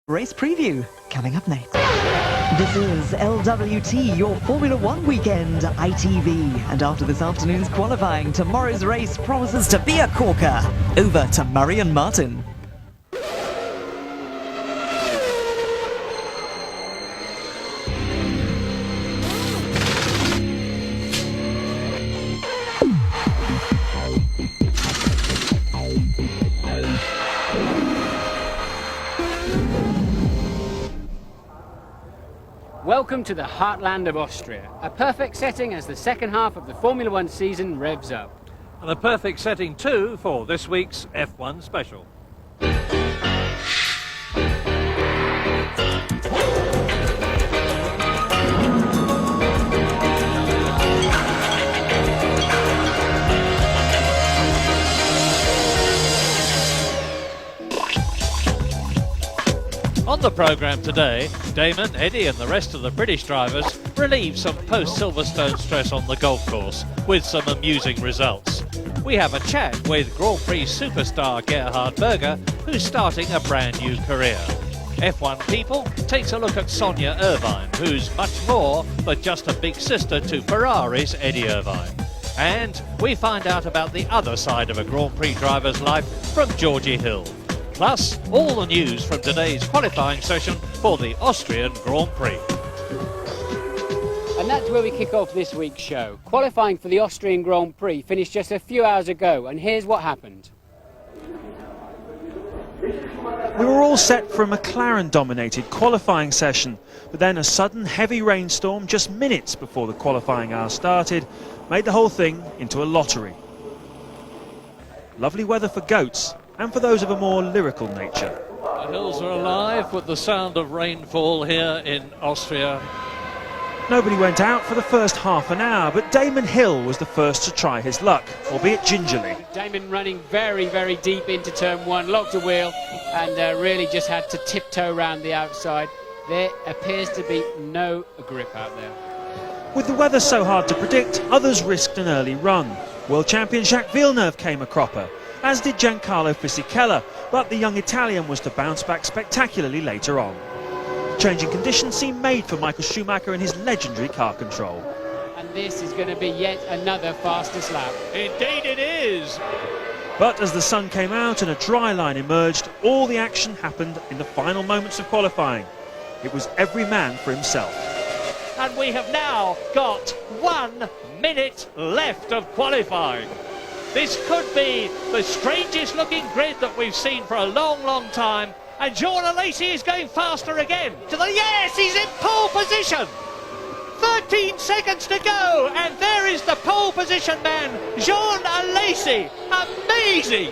Race preview coming up next. This is LWT, your Formula One weekend, ITV. And after this afternoon's qualifying, tomorrow's race promises to be a corker. Over to Murray and Martin. Welcome to the heartland of Austria, a perfect setting as the second half of the Formula One season revs up. And a perfect setting too for this week's F1 special. On the programme today, Damon, Eddie and the rest of the British drivers relieve some post-Silverstone stress on the golf course with some amusing results. We have a chat with Grand Prix superstar Gerhard Berger, who's starting a brand new career. F1 People takes a look at Sonia Irvine, who's much more but just a big sister to Ferrari's Eddie Irvine. And we find out about the other side of a Grand Prix driver's life from Georgie Hill. Plus, all the news from today's qualifying session for the Austrian Grand Prix. And that's where we kick off this week's show. Qualifying for the Austrian Grand Prix finished just a few hours ago, and here's what happened. We were all set for a McLaren-dominated qualifying session, but then a sudden heavy rainstorm just minutes before the qualifying hour started made the whole thing into a lottery. Lovely weather for goats, and for those of a more lyrical nature. The hills are alive with the sound of rainfall here in Austria. Nobody went out for the first half an hour, but Damon Hill was the first to try his luck, albeit gingerly. Damon running very, very deep into turn one, locked a wheel and really just had to tiptoe around the outside. There appears to be no grip out there. With the weather so hard to predict, others risked an early run. World champion Jacques Villeneuve came a cropper, as did Giancarlo Fisichella, but the young Italian was to bounce back spectacularly later on. Changing conditions seemed made for Michael Schumacher in his legendary car control. And this is going to be yet another fastest lap. Indeed it is! But as the sun came out and a dry line emerged, all the action happened in the final moments of qualifying. It was every man for himself. And we have now got 1 minute left of qualifying. This could be the strangest looking grid that we've seen for a long, long time. And Jean Alesi is going faster again. Yes, he's in pole position. 13 seconds to go. And there is the pole position man, Jean Alesi. Amazing.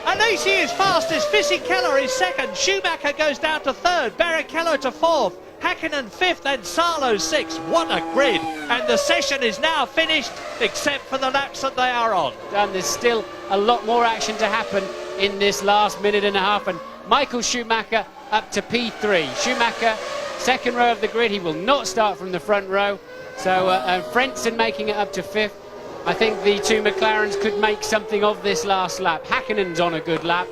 Alesi is fastest. Fisichella is second. Schumacher goes down to third. Barrichello to fourth. Hakkinen fifth and Salo sixth. What a grid. And the session is now finished, except for the laps that they are on. And there's still a lot more action to happen in this last minute and a half. And Michael Schumacher up to P3. Schumacher, second row of the grid. He will not start from the front row. So Frentzen making it up to fifth. I think the two McLarens could make something of this last lap. Hakkinen's on a good lap.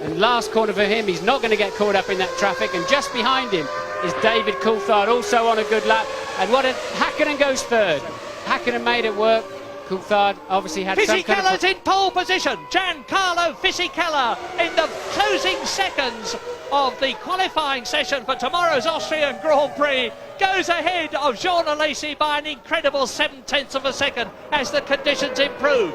And last corner for him, he's not going to get caught up in that traffic. And just behind him is David Coulthard, also on a good lap. And Hakkinen goes third. Hakkinen made it work. Coulthard obviously had some kind of... Fisichella's in pole position. Giancarlo Fisichella in the closing seconds of the qualifying session for tomorrow's Austrian Grand Prix goes ahead of Jean Alesi by an incredible 0.7 of a second as the conditions improve.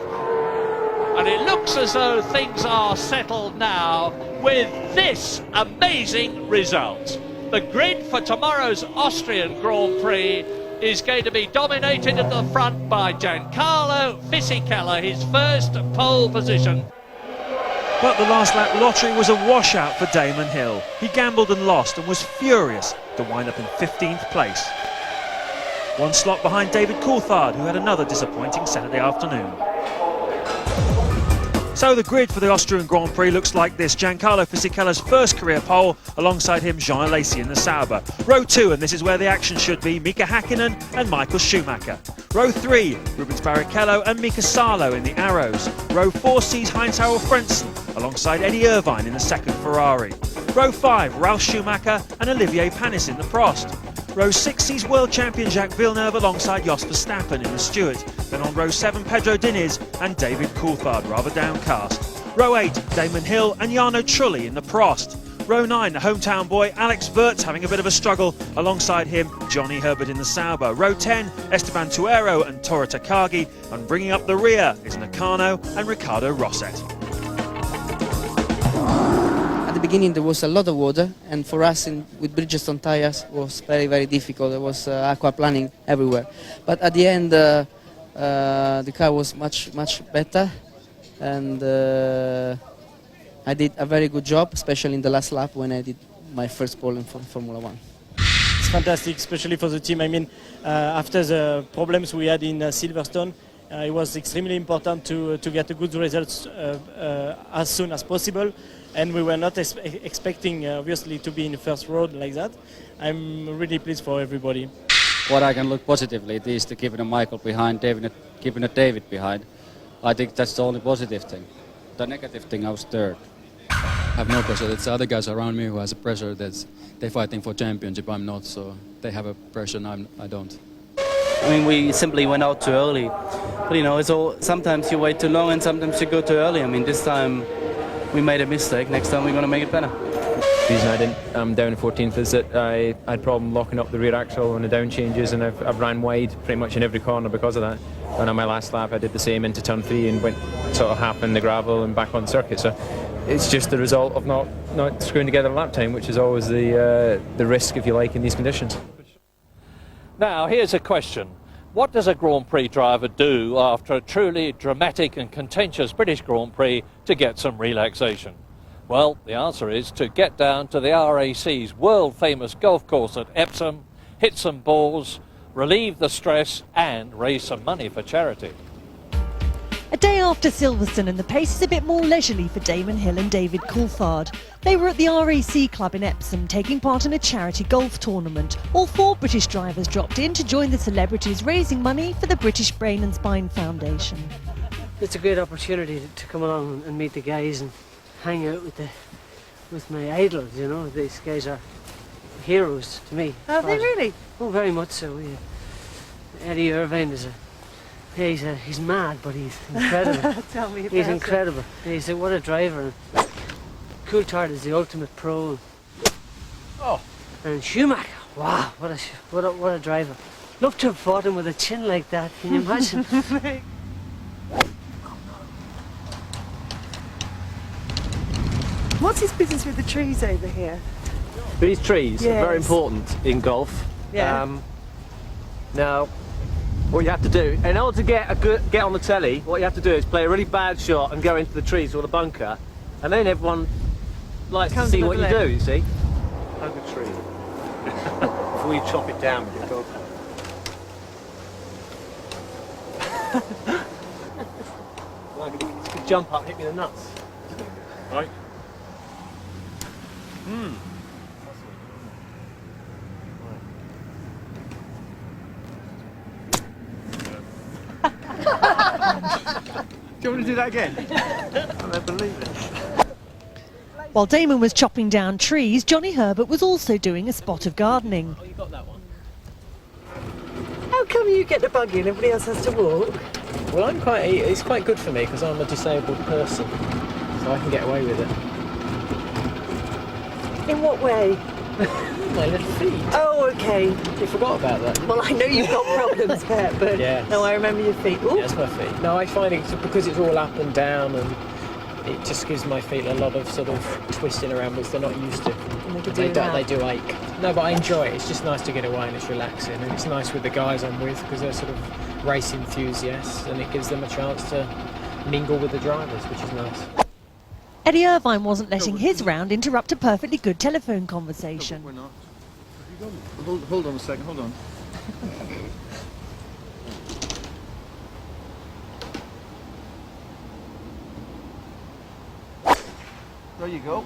And it looks as though things are settled now with this amazing result. The grid for tomorrow's Austrian Grand Prix is going to be dominated at the front by Giancarlo Fisichella, his first pole position. But the last lap lottery was a washout for Damon Hill. He gambled and lost and was furious to wind up in 15th place. One slot behind David Coulthard, who had another disappointing Saturday afternoon. So the grid for the Austrian Grand Prix looks like this. Giancarlo Fisichella's first career pole, alongside him Jean Alesi in the Sauber. Row 2, and this is where the action should be, Mika Hakkinen and Michael Schumacher. Row 3, Rubens Barrichello and Mika Salo in the Arrows. Row 4 sees Heinz-Harald Frentzen, alongside Eddie Irvine in the second Ferrari. Row 5, Ralf Schumacher and Olivier Panis in the Prost. Row 6 sees world champion Jacques Villeneuve alongside Jos Verstappen in the Stewart. Then on row 7, Pedro Diniz and David Coulthard, rather downcast. Row 8, Damon Hill and Jarno Trulli in the Prost. Row 9, the hometown boy Alex Wurz having a bit of a struggle, alongside him Johnny Herbert in the Sauber. Row 10, Esteban Tuero and Toru Takagi, and bringing up the rear is Nakano and Ricardo Rosset. At the beginning there was a lot of water, and for us with Bridgestone tires was very, very difficult. There was aquaplaning everywhere. But at the end the car was much better, and I did a very good job, especially in the last lap when I did my first pole in Formula 1. It's fantastic, especially for the team. I mean, after the problems we had in Silverstone, it was extremely important to get a good results as soon as possible. And we were not expecting, obviously, to be in the first road like that. I'm really pleased for everybody. What I can look positively is to keeping a Michael behind, keeping a David behind. I think that's the only positive thing. The negative thing, I was third. I have no pressure. It's the other guys around me who has a pressure. They're fighting for championship. I'm not, so they have a pressure and I don't. I mean, we simply went out too early. But you know, it's all. Sometimes you wait too long, and sometimes you go too early. I mean, this time we made a mistake. Next time we're going to make it better. The reason I didn't down in 14th is that I had problem locking up the rear axle on the down changes, and I've ran wide pretty much in every corner because of that. And on my last lap I did the same into turn 3 and went sort of half in the gravel and back on circuit. So it's just the result of not screwing together a lap time, which is always the risk, if you like, in these conditions. Now, here's a question. What does a Grand Prix driver do after a truly dramatic and contentious British Grand Prix to get some relaxation? Well, the answer is to get down to the RAC's world-famous golf course at Epsom, hit some balls, relieve the stress and raise some money for charity. A day after Silverstone, and the pace is a bit more leisurely for Damon Hill and David Coulthard. They were at the RAC Club in Epsom taking part in a charity golf tournament. All 4 British drivers dropped in to join the celebrities raising money for the British Brain and Spine Foundation. It's a great opportunity to come along and meet the guys and hang out with my idols, you know. These guys are heroes to me. Are they really? Oh, very much so. Yeah. Eddie Irvine is he's mad, but he's incredible. Tell me about He's incredible. What a driver. Coulthard is the ultimate pro. Oh. And Schumacher, wow, what a driver. Love to have fought him with a chin like that. Can you imagine? What's his business with the trees over here? These trees Yes. are very important in golf. Yeah. Now, what you have to do, in order to get on the telly, what you have to do is play a really bad shot and go into the trees or the bunker, and then everyone likes to see what you do, you see? Hug a tree. Before you chop it down with your dog. Like, it's a good jump up, hit me in the nuts. Right. Do you want me to do that again? I don't believe it. While Damon was chopping down trees, Johnny Herbert was also doing a spot of gardening. Oh, you got that one. How come you get the buggy and everybody else has to walk? Well, it's quite good for me because I'm a disabled person, so I can get away with it. In what way? My little feet. Oh, okay. You forgot about that. Well, I know you've got problems there, but Yeah. no, I remember your feet. Ooh. Yes, my feet. No, I find it because it's all up and down, and it just gives my feet a lot of sort of twisting around, which they're not used to. And they could They do do, that. they do ache. No, but I enjoy it. It's just nice to get away and it's relaxing, and it's nice with the guys I'm with because they're sort of race enthusiasts, and it gives them a chance to mingle with the drivers, which is nice. Eddie Irvine wasn't letting his round interrupt a perfectly good telephone conversation. We're not. Hold on a second, hold on. There you go.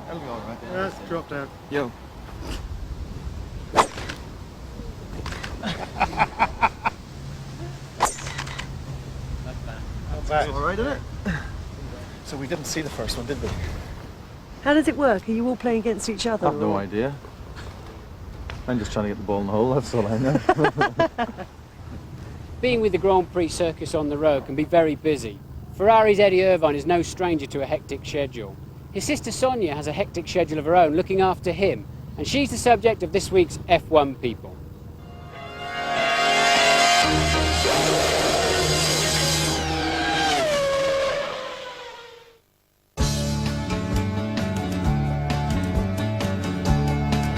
That'll be alright. That's dropped down. Yo. That's all right, isn't it? So we didn't see the first one, did we? How does it work? Are you all playing against each other? I've no idea. I'm just trying to get the ball in the hole, that's all I know. Being with the Grand Prix circus on the road can be very busy. Ferrari's Eddie Irvine is no stranger to a hectic schedule. His sister Sonia has a hectic schedule of her own looking after him, and she's the subject of this week's F1 People.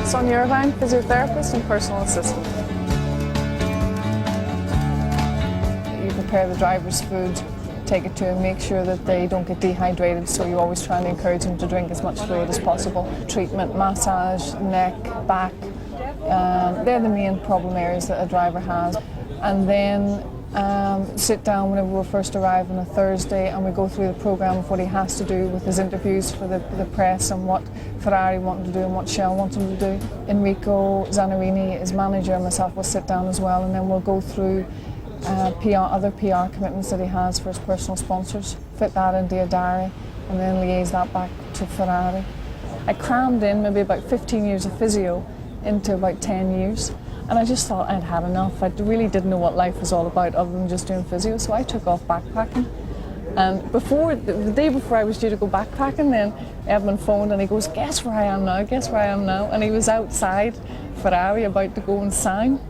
Sonia Irvine, physiotherapist and personal assistant. You prepare the driver's food, take it to them, make sure that they don't get dehydrated, so you always try and encourage them to drink as much fluid as possible. Treatment, massage, neck, back, they're the main problem areas that a driver has. And then sit down whenever we first arrive on a Thursday and we go through the programme of what he has to do with his interviews for the press and what Ferrari want him to do and what Shell want him to do. Enrico Zanarini, his manager, and myself will sit down as well, and then we'll go through other PR commitments that he has for his personal sponsors, fit that into a diary and then liaise that back to Ferrari. I crammed in maybe about 15 years of physio into about 10 years. And I just thought I'd had enough. I really didn't know what life was all about other than just doing physio, so I took off backpacking. And the day before I was due to go backpacking, then Edmund phoned and he goes, guess where I am now, guess where I am now? And he was outside Ferrari about to go and sign.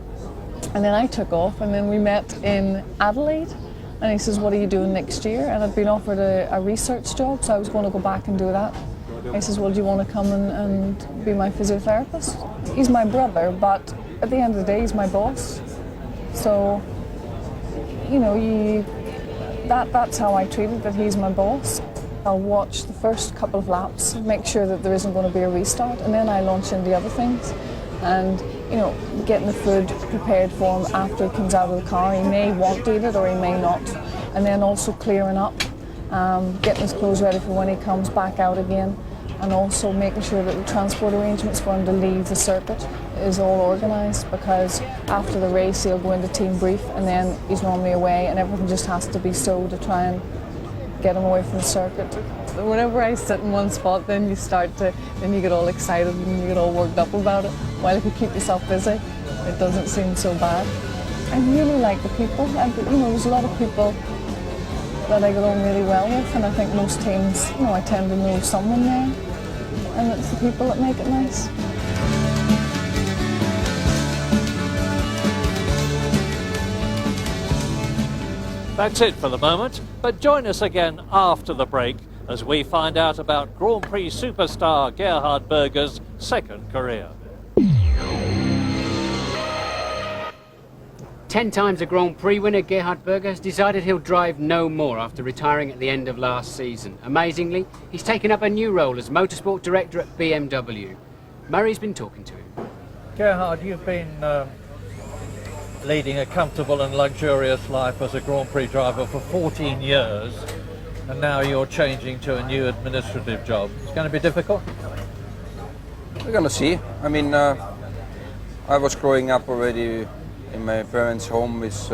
And then I took off, and then we met in Adelaide. And he says, what are you doing next year? And I'd been offered a research job, so I was going to go back and do that. He says, well, do you want to come and be my physiotherapist? He's my brother, but at the end of the day, he's my boss. So, you know, that's how I treat it, that he's my boss. I'll watch the first couple of laps, make sure that there isn't going to be a restart, and then I launch into other things. And, you know, getting the food prepared for him after he comes out of the car. He may want to eat it or he may not. And then also clearing up, getting his clothes ready for when he comes back out again. And also making sure that the transport arrangements for him to leave the circuit is all organised, because after the race he'll go into team brief and then he's normally away and everything just has to be so to try and get him away from the circuit. Whenever I sit in one spot, then you get all excited and you get all worked up about it. While if you keep yourself busy, it doesn't seem so bad. I really like the people, and you know, there's a lot of people that I get on really well with, and I think most teams, you know, I tend to know someone there, and it's the people that make it nice. That's it for the moment, but join us again after the break as we find out about Grand Prix superstar Gerhard Berger's second career. 10 times a Grand Prix winner, Gerhard Berger has decided he'll drive no more after retiring at the end of last season. Amazingly, he's taken up a new role as motorsport director at BMW. Murray's been talking to him. Gerhard, you've been leading a comfortable and luxurious life as a Grand Prix driver for 14 years, and now you're changing to a new administrative job. It's going to be difficult? We're going to see. I mean, I was growing up already in my parents' home with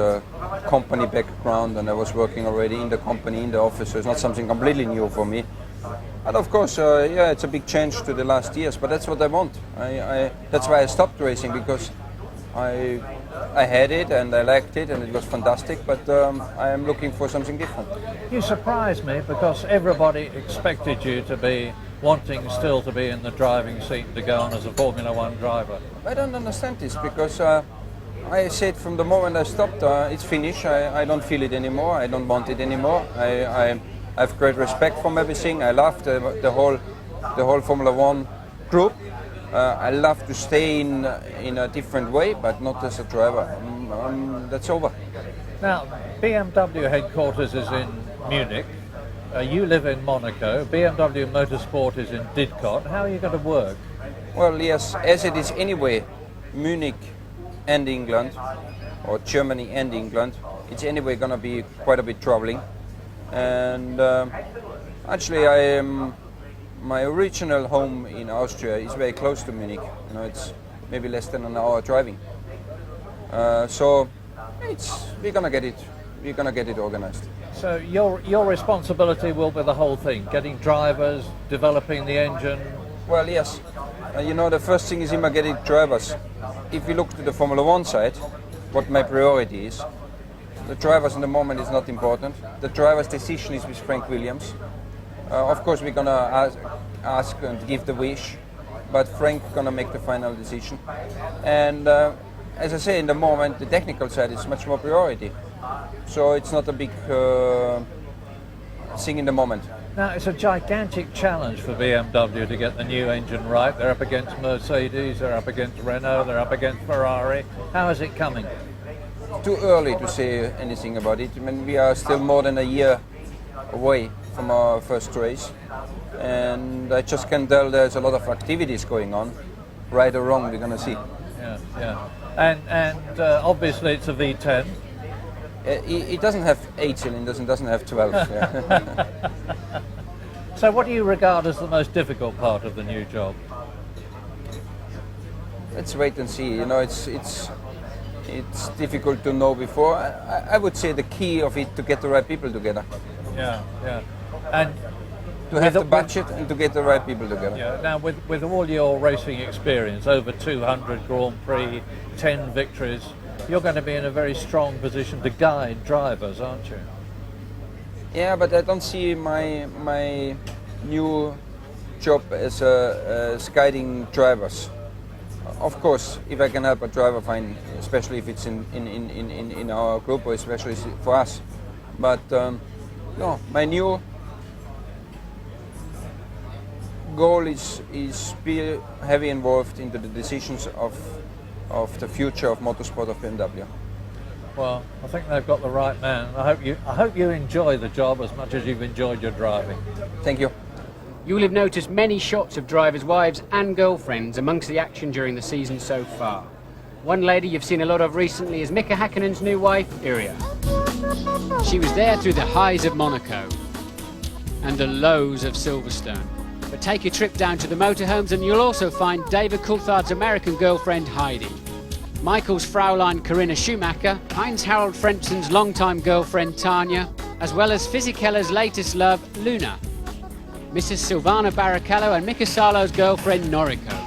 company background, and I was working already in the company, in the office, so it's not something completely new for me. And of course, yeah, it's a big change to the last years, but that's what I want. That's why I stopped racing, because I had it and I liked it and it was fantastic, but I am looking for something different. You surprised me, because everybody expected you to be wanting still to be in the driving seat and to go on as a Formula One driver. I don't understand this, because I said from the moment I stopped, it's finished. I don't feel it anymore. I don't want it anymore. I have great respect from everything. I love the whole Formula One group. I love to stay in a different way, but not as a driver. That's over. Now, BMW headquarters is in Munich. You live in Monaco. BMW Motorsport is in Didcot. How are you going to work? Well, yes, as it is anyway, Munich and England, or Germany and England, it's anyway going to be quite a bit traveling. And actually, my original home in Austria is very close to Munich. You know, it's maybe less than an hour driving. So we're gonna get it. We're gonna get it organized. So your responsibility will be the whole thing, getting drivers, developing the engine. Well, yes. You know, the first thing is getting drivers. If you look to the Formula 1 side, what my priority is, the drivers in the moment is not important. The driver's decision is with Frank Williams. Of course, we're gonna ask and give the wish, but Frank's gonna make the final decision. And as I say, in the moment, the technical side is much more priority. So it's not a big thing in the moment. Now, it's a gigantic challenge for BMW to get the new engine right. They're up against Mercedes, they're up against Renault, they're up against Ferrari. How is it coming? Too early to say anything about it. I mean, we are still more than a year away from our first race. And I just can tell there's a lot of activities going on. Right or wrong, we're going to see. Yeah. And obviously it's a V10. It doesn't have 8 cylinders and doesn't have 12. Yeah. So what do you regard as the most difficult part of the new job? Let's wait and see. You know, it's difficult to know before. I would say the key of it to get the right people together. Yeah. And to have the budget and to get the right people together. Yeah. Now, with all your racing experience, over 200 Grand Prix, 10 victories, you're going to be in a very strong position to guide drivers, aren't you? Yeah, but I don't see my new job as guiding drivers. Of course, if I can help a driver, fine, especially if it's in our group or especially for us. But no, my new goal is be heavy involved into the decisions of the future of motorsport of BMW. Well, I think they've got the right man. I hope you enjoy the job as much as you've enjoyed your driving. Thank you. You will have noticed many shots of drivers' wives and girlfriends amongst the action during the season so far. One lady you've seen a lot of recently is Mika Häkkinen's new wife, Irja. She was there through the highs of Monaco and the lows of Silverstone. But take a trip down to the motorhomes and you'll also find David Coulthard's American girlfriend, Heidi, Michael's Fraulein Corinna Schumacher, Heinz-Harald Frenzen's longtime girlfriend, Tanya, as well as Fisichella's latest love, Luna, Mrs. Silvana Barrichello and Mika Salo's girlfriend, Noriko.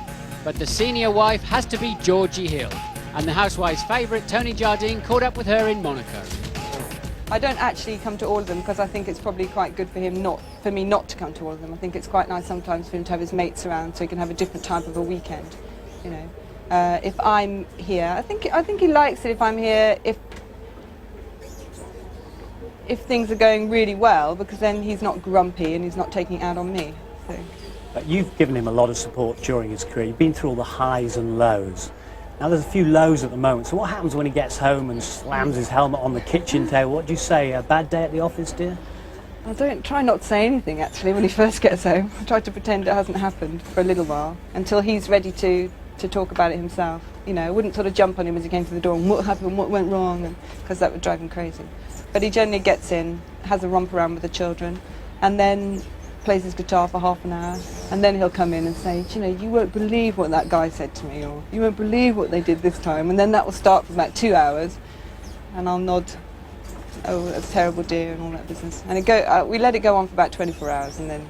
But the senior wife has to be Georgie Hill, and the housewife's favourite, Tony Jardine, caught up with her in Monaco. I don't actually come to all of them because I think it's probably quite good for me not to come to all of them. I think it's quite nice sometimes for him to have his mates around so he can have a different type of a weekend. You know, if I'm here, I think he likes it if I'm here. If things are going really well, because then he's not grumpy and he's not taking it out on me. So. You've given him a lot of support during his career. You've been through all the highs and lows. Now there's a few lows at the moment, so what happens when he gets home and slams his helmet on the kitchen table? What do you say, a bad day at the office, dear? I try not to say anything actually when he first gets home. I try to pretend it hasn't happened for a little while, until he's ready to talk about it himself. You know, I wouldn't sort of jump on him as he came to the door and what happened, what went wrong, because that would drive him crazy. But he generally gets in, has a romp around with the children, and then plays his guitar for half an hour, and then he'll come in and say, you know, you won't believe what that guy said to me, or you won't believe what they did this time, and then that will start for about 2 hours, and I'll nod, oh, that's terrible, dear, and all that business. And we let it go on for about 24 hours, and then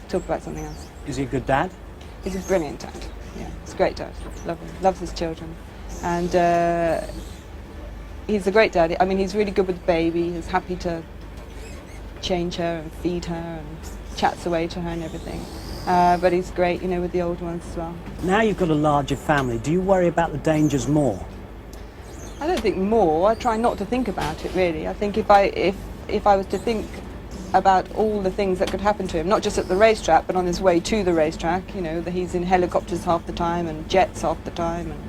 talk about something else. Is he a good dad? He's a brilliant dad, yeah, he's a great dad, loves his children, and he's a great dad. I mean, he's really good with the baby, he's happy to change her and feed her and chats away to her and everything. But he's great, you know, with the old ones as well. Now you've got a larger family, do you worry about the dangers more? I don't think more. I try not to think about it, really. I think if I was to think about all the things that could happen to him, not just at the racetrack, but on his way to the racetrack, you know, that he's in helicopters half the time and jets half the time, and,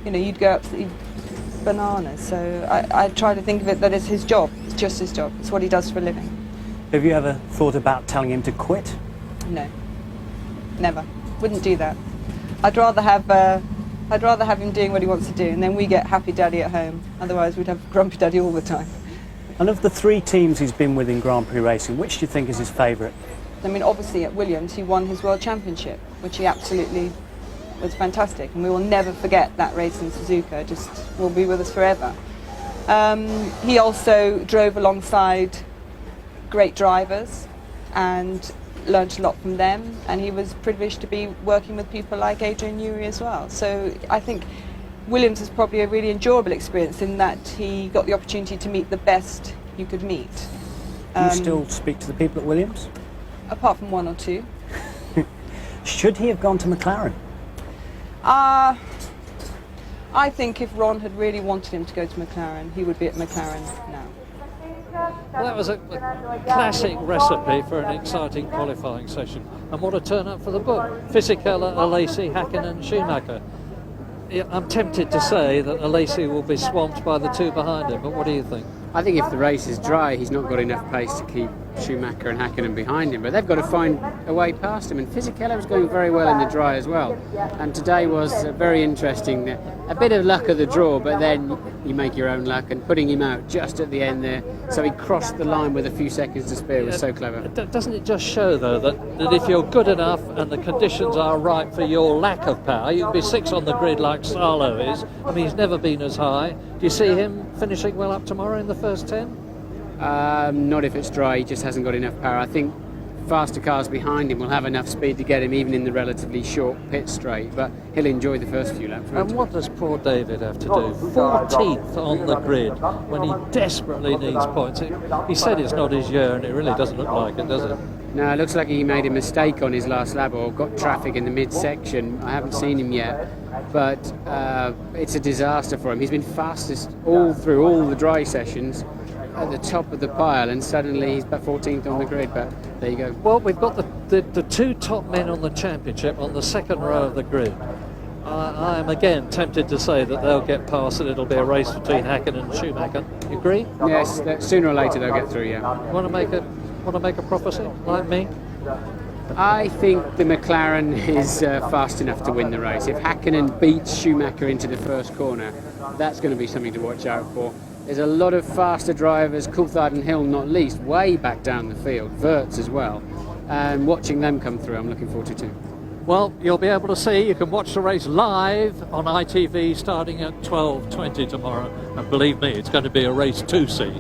you know, you'd go absolutely bananas. So I try to think of it that it's his job. It's just his job. It's what he does for a living. Have you ever thought about telling him to quit? No, never. Wouldn't do that. I'd rather have him doing what he wants to do, and then we get happy daddy at home. Otherwise, we'd have grumpy daddy all the time. And of the 3 teams he's been with in Grand Prix racing, which do you think is his favourite? I mean, obviously at Williams, he won his World Championship, which he absolutely was fantastic, and we will never forget that race in Suzuka. Just will be with us forever. He also drove alongside great drivers and learned a lot from them, and he was privileged to be working with people like Adrian Newey as well. So I think Williams is probably a really enjoyable experience in that he got the opportunity to meet the best you could meet. Do you still speak to the people at Williams? Apart from one or two. Should he have gone to McLaren? I think if Ron had really wanted him to go to McLaren, he would be at McLaren now. Well, that was a classic recipe for an exciting qualifying session. And what a turn up for the book. Fisichella, Alesi, Hakkinen, Schumacher. Yeah, I'm tempted to say that Alesi will be swamped by the two behind him, but what do you think? I think if the race is dry, he's not got enough pace to keep Schumacher and Hakkinen behind him, but they've got to find a way past him. And Fisichella was going very well in the dry as well. And today was very interesting. A bit of luck of the draw, but then you make your own luck, and putting him out just at the end there, so he crossed the line with a few seconds to spare, was so clever. Doesn't it just show, though, that if you're good enough and the conditions are right for your lack of power, you can be 6 on the grid like Salo is. I mean, he's never been as high. Do you see him finishing well up tomorrow in the first 10? Not if it's dry, he just hasn't got enough power. I think faster cars behind him will have enough speed to get him even in the relatively short pit straight, but he'll enjoy the first few laps. And what does poor David have to do? 14th on the grid when he desperately needs points. He said it's not his year, and it really doesn't look like it, does it? No, it looks like he made a mistake on his last lap or got traffic in the midsection. I haven't seen him yet, but it's a disaster for him. He's been fastest all through all the dry sessions, at the top of the pile, and suddenly he's about 14th on the grid, but there you go. Well, we've got the two top men on the championship on the second row of the grid. I am again tempted to say that they'll get past and it'll be a race between Hakkinen and Schumacher. You agree? Yes, sooner or later they'll get through, yeah. Want to make a prophecy, like me? I think the McLaren is fast enough to win the race. If Hakkinen beats Schumacher into the first corner, that's going to be something to watch out for. There's a lot of faster drivers, Coulthard and Hill not least, way back down the field, Wirtz as well. And watching them come through, I'm looking forward to too. Well, you'll be able to see, you can watch the race live on ITV starting at 12:20 tomorrow. And believe me, it's going to be a race to see.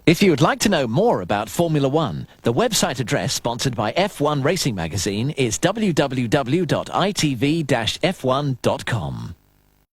If you would like to know more about Formula One, the website address sponsored by F1 Racing Magazine is www.itv-f1.com.